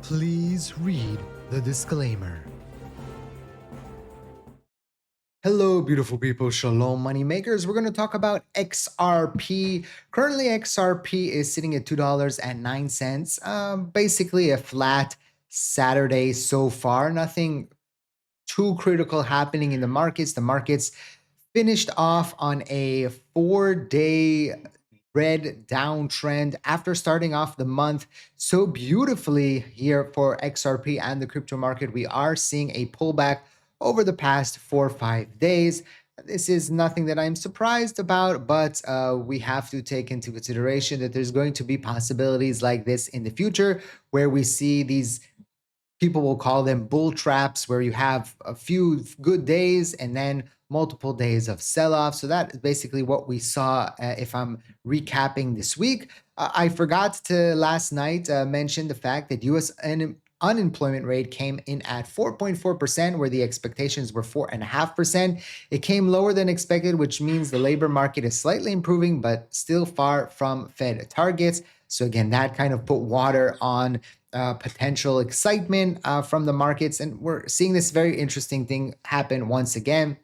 Please read the disclaimer. Hello, beautiful people. Shalom, money makers. We're going to talk about XRP. Currently, XRP is sitting at $2.09. Basically, a flat Saturday so far. Nothing too critical happening in the markets. The markets finished off on a 4-day red downtrend after starting off the month so beautifully here for XRP and the crypto market. We are seeing a pullback over the past 4 or 5 days. This is nothing that I'm surprised about, but we have to take into consideration that there's going to be possibilities like this in the future where we see these, people will call them bull traps, where you have a few good days and then multiple days of sell-off. So that is basically what we saw. If I'm recapping this week, I forgot to last night mention the fact that U.S. unemployment rate came in at 4.4%, where the expectations were 4.5%. It came lower than expected, which means the labor market is slightly improving, but still far from Fed targets. So again, that kind of put water on potential excitement from the markets. And we're seeing this very interesting thing happen once again,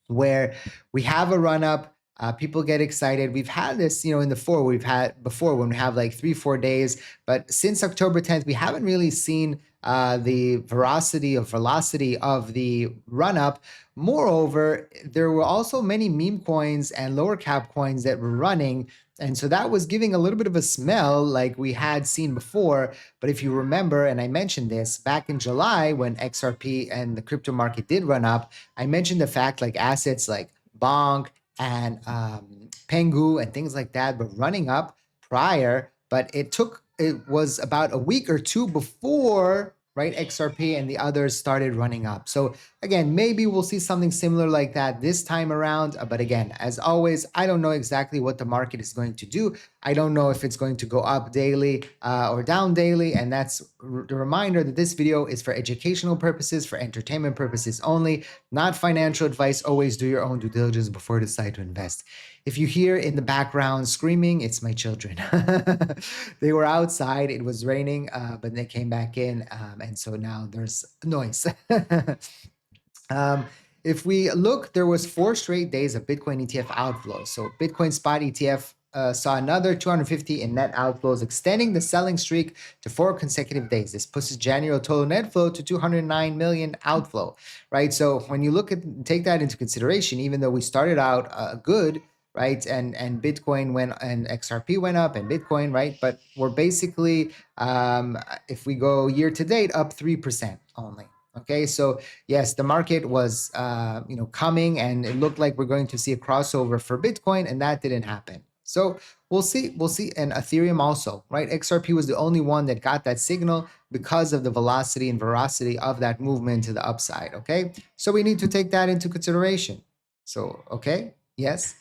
where we have a run up. People get excited. We've had this, we've had before when we have like 3-4 days, but since October 10th, we haven't really seen the velocity of the run up. Moreover, there were also many meme coins and lower cap coins that were running. And so that was giving a little bit of a smell like we had seen before. But if you remember, and I mentioned this back in July when XRP and the crypto market did run up, I mentioned the fact like assets like Bonk and Pengu and things like that were running up prior, but it was about a week or two before, right, XRP and the others started running up. So again, maybe we'll see something similar like that this time around. But again, as always, I don't know exactly what the market is going to do. I don't know if it's going to go up daily or down daily. And that's the reminder that this video is for educational purposes, for entertainment purposes only, not financial advice. Always do your own due diligence before you decide to invest. If you hear in the background screaming, it's my children. They were outside. It was raining, but they came back in. And so now there's noise. If we look, there was 4 straight days of Bitcoin ETF outflows. So Bitcoin spot ETF saw another 250 in net outflows, extending the selling streak to 4 consecutive days. This pushes January total net flow to 209 million outflow, right? So when you take that into consideration, even though we started out good, right, and Bitcoin went and XRP went up and Bitcoin, right, but we're basically, if we go year to date, up 3% only. Okay, so yes, the market was coming, and it looked like we're going to see a crossover for Bitcoin, and that didn't happen. So we'll see, and Ethereum also, right? XRP was the only one that got that signal because of the velocity and veracity of that movement to the upside. Okay, so we need to take that into consideration. So okay, yes.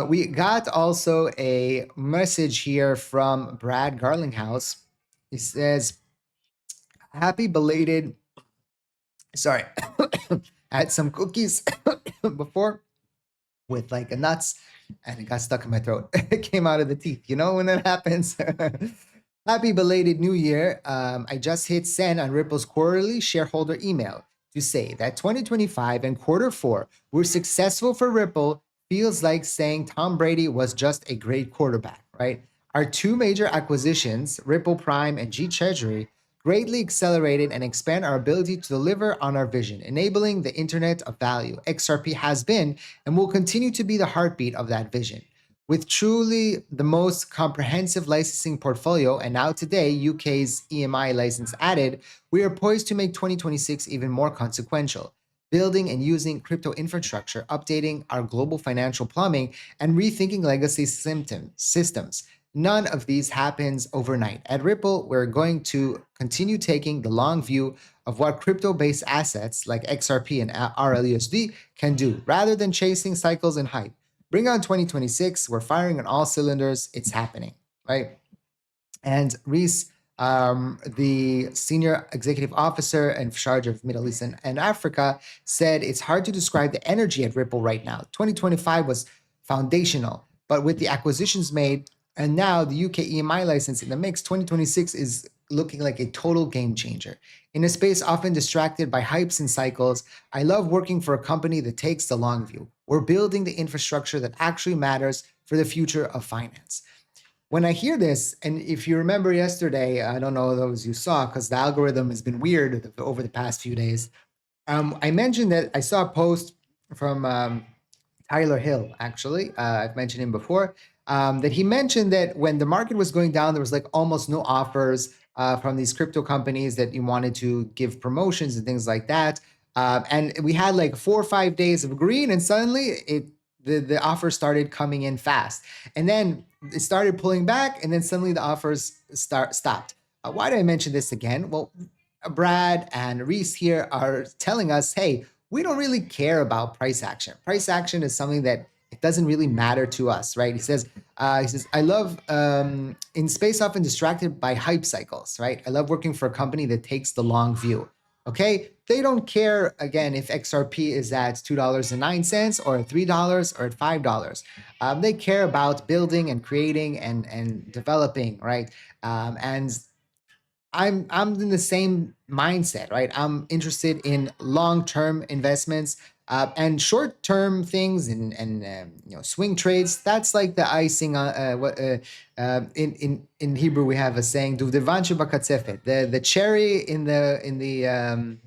We got also a message here from Brad Garlinghouse. He says, happy belated, sorry, I had some cookies before with like a nuts and it got stuck in my throat. It came out of the teeth, you know when that happens. Happy belated new year. I just hit send on Ripple's quarterly shareholder email to say that 2025 and Q4 were successful for Ripple. Feels like saying Tom Brady was just a great quarterback, right? Our 2 major acquisitions, Ripple Prime and G Treasury, greatly accelerated and expand our ability to deliver on our vision, enabling the internet of value. XRP has been and will continue to be the heartbeat of that vision. With truly the most comprehensive licensing portfolio, and now today UK's EMI license added, we are poised to make 2026 even more consequential. Building and using crypto infrastructure, updating our global financial plumbing, and rethinking legacy systems. None of these happens overnight. At Ripple, we're going to continue taking the long view of what crypto-based assets like XRP and RLUSD can do, rather than chasing cycles and hype. Bring on 2026. We're firing on all cylinders. It's happening, right? And Reese, the senior executive officer in charge of Middle East and Africa, said it's hard to describe the energy at Ripple right now. 2025 was foundational, but with the acquisitions made, And now the UK EMI license in the mix, 2026 is looking like a total game changer. In a space often distracted by hypes and cycles, I love working for a company that takes the long view. We're building the infrastructure that actually matters for the future of finance. When I hear this, and if you remember yesterday, I don't know those you saw because the algorithm has been weird over the past few days. I mentioned that I saw a post from Tyler Hill, actually. I've mentioned him before. That he mentioned that when the market was going down, there was like almost no offers from these crypto companies that you wanted to give promotions and things like that. And we had like 4 or 5 days of green, and suddenly the offers started coming in fast, and then it started pulling back, and then suddenly the offers stopped. Why do I mention this again? Well, Brad and Reese here are telling us, hey, we don't really care about price action. Price action is something that it doesn't really matter to us, right? He says, I love in space often distracted by hype cycles, right? I love working for a company that takes the long view. Okay, they don't care again if XRP is at $2.09 or at $3 or at $5. They care about building and creating and developing, right? And I'm in the same mindset, right? I'm interested in long-term investments and short-term things and swing trades. That's like the icing on in Hebrew we have a saying "Duvdevan bakatzefet," the cherry in the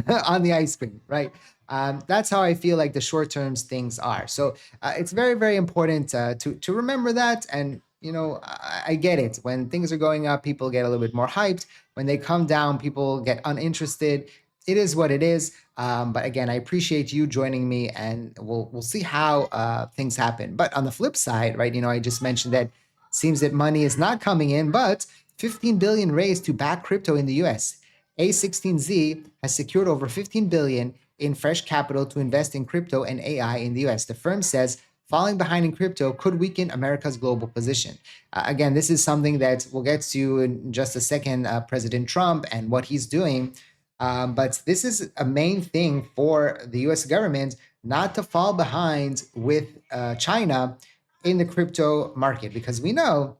on the ice cream, right? That's how I feel like the short term things are. So it's very, very important to remember that. And I get it. When things are going up, people get a little bit more hyped. When they come down, people get uninterested. It is what it is. But again, I appreciate you joining me, and we'll see how things happen. But on the flip side, right? I just mentioned that it seems that money is not coming in, but 15 billion raised to back crypto in the U.S. A16Z has secured over 15 billion in fresh capital to invest in crypto and AI in the US. The firm says falling behind in crypto could weaken America's global position. Again, this is something that we'll get to in just a second, President Trump and what he's doing. But this is a main thing for the US government not to fall behind with China in the crypto market, because we know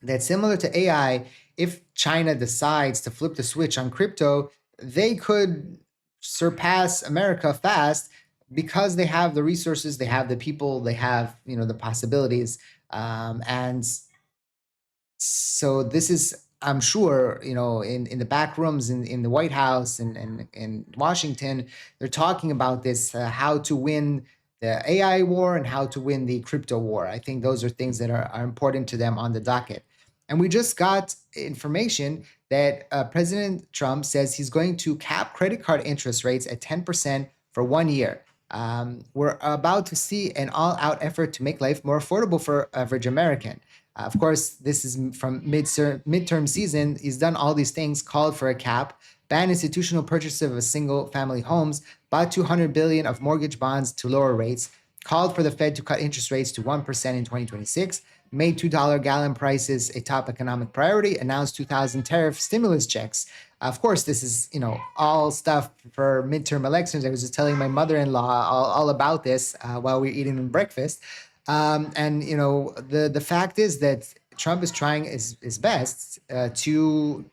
that similar to AI, if China decides to flip the switch on crypto, they could surpass America fast because they have the resources, they have the people, they have the possibilities, and so this is, I'm sure, in the back rooms in the White House and in Washington, they're talking about this, how to win the AI war and how to win the crypto war. I think those are things that are important to them on the docket. And we just got information that President Trump says he's going to cap credit card interest rates at 10% for 1 year. We're about to see an all-out effort to make life more affordable for average American. Of course, this is from midterm season. He's done all these things, called for a cap, banned institutional purchases of single-family homes, bought 200 billion of mortgage bonds to lower rates, called for the Fed to cut interest rates to 1% in 2026, made $2 gallon prices a top economic priority, announced 2,000 tariff stimulus checks. Of course, this is all stuff for midterm elections. I was just telling my mother-in-law all about this while we were eating breakfast. And the fact is that Trump is trying his best to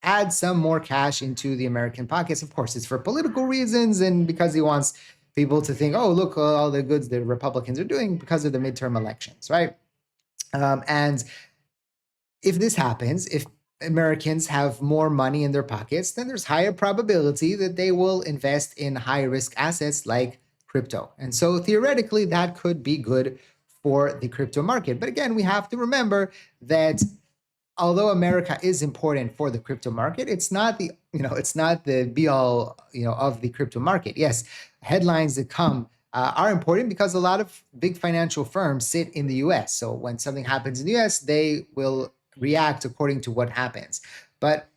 add some more cash into the American pockets. Of course, it's for political reasons and because he wants people to think, oh, look, all the goods the Republicans are doing because of the midterm elections, right? And if this happens, if Americans have more money in their pockets, then there's higher probability that they will invest in high risk assets like crypto. And so theoretically, that could be good for the crypto market. But again, we have to remember that although America is important for the crypto market, it's not the be all of the crypto market. Yes, headlines that come are important because a lot of big financial firms sit in the U.S. So when something happens in the U.S., they will react according to what happens. But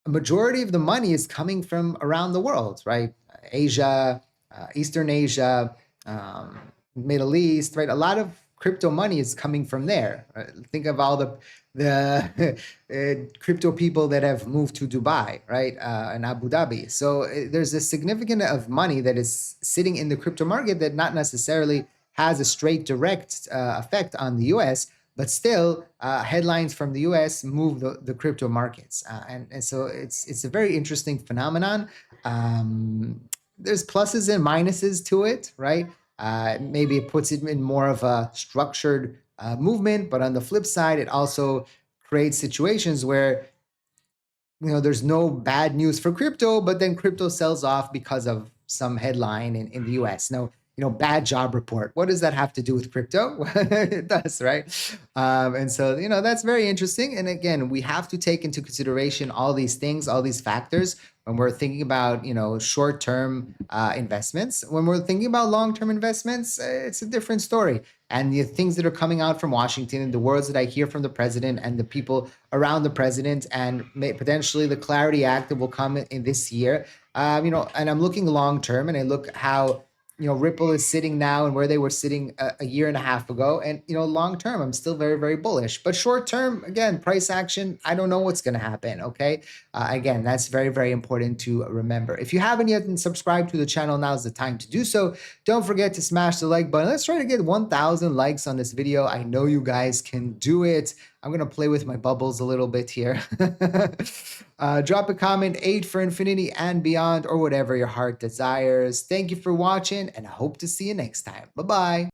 a majority of the money is coming from around the world, right? Asia, Eastern Asia, Middle East, right? A lot of crypto money is coming from there. Think of all the crypto people that have moved to Dubai, right, and Abu Dhabi. So there's a significant of money that is sitting in the crypto market that not necessarily has a straight direct effect on the U.S., but still, headlines from the US move the crypto markets. And so it's a very interesting phenomenon. There's pluses and minuses to it, right? Maybe it puts it in more of a structured movement, but on the flip side, it also creates situations where there's no bad news for crypto, but then crypto sells off because of some headline in the US. No, bad job report. What does that have to do with crypto? It does, right? And so, that's very interesting. And again, we have to take into consideration all these things, all these factors when we're thinking about, short-term investments. When we're thinking about long-term investments, it's a different story. And the things that are coming out from Washington and the words that I hear from the president and the people around the president, and potentially the Clarity Act that will come in this year. And I'm looking long term, and I look how Ripple is sitting now and where they were sitting a year and a half ago. And long term, I'm still very, very bullish. But short term, again, price action, I don't know what's going to happen. Okay, again, that's very, very important to remember. If you haven't yet subscribed to the channel, now's the time to do so. Don't forget to smash the like button. Let's try to get 1,000 likes on this video. I know you guys can do it. I'm going to play with my bubbles a little bit here. Drop a comment, 8 for infinity and beyond, or whatever your heart desires. Thank you for watching, and I hope to see you next time. Bye-bye.